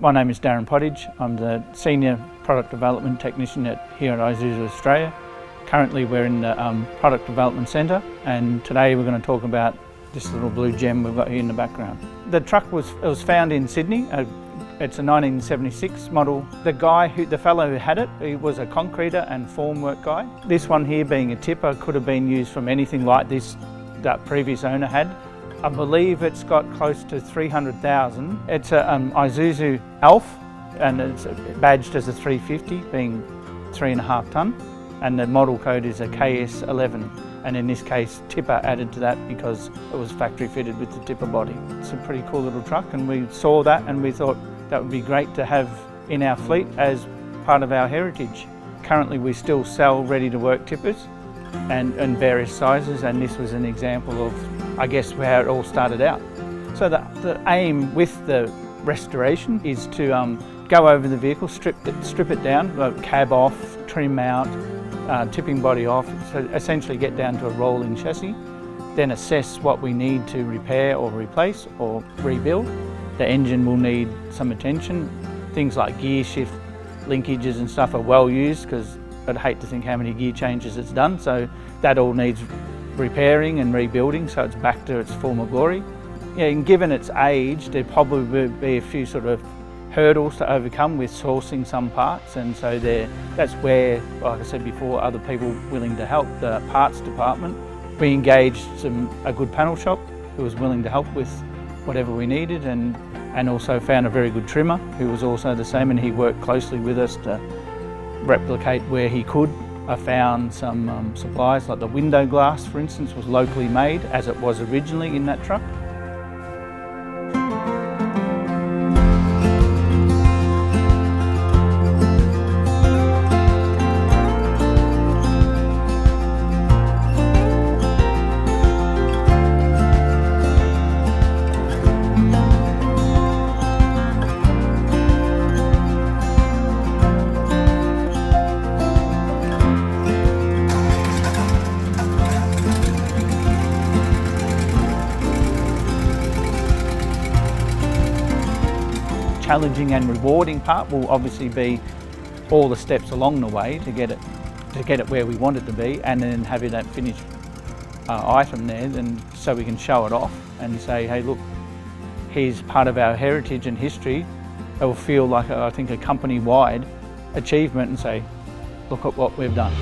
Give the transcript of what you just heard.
My name is Darren Pottage. I'm the Senior Product Development Technician here at Isuzu Australia. Currently we're in the Product Development Centre, and today we're going to talk about this little blue gem we've got here in the background. The truck was found in Sydney. It's a 1976 model. The fellow who had it, he was a concreter and formwork guy. This one here, being a tipper, could have been used from anything like this that previous owner had. I believe it's got close to 300,000. It's a Isuzu Alf, and it's badged as a 350, being 3.5 tonne, and the model code is a KS11, and in this case tipper added to that because it was factory fitted with the tipper body. It's a pretty cool little truck, and we saw that and we thought that would be great to have in our fleet as part of our heritage. Currently we still sell ready to work tippers and various sizes, and this was an example of, I guess, how it all started out. So the aim with the restoration is to go over the vehicle, strip it down, cab off, trim out, tipping body off, so essentially get down to a rolling chassis, then assess what we need to repair or replace or rebuild. The engine will need some attention. Things like gear shift linkages and stuff are well used, because I'd hate to think how many gear changes it's done, so that all needs repairing and rebuilding so it's back to its former glory. Yeah, and given its age, there probably would be a few sort of hurdles to overcome with sourcing some parts, and so that's where, like I said before, other people willing to help. The parts department, we engaged a good panel shop who was willing to help with whatever we needed, and also found a very good trimmer who was also the same, and he worked closely with us to replicate where he could. I found some supplies, like the window glass for instance was locally made as it was originally in that truck. Challenging and rewarding part will obviously be all the steps along the way to get it where we want it to be, and then having that finished item there, and so we can show it off and say, hey look, here's part of our heritage and history. It will feel like I think a company-wide achievement, and say, look at what we've done.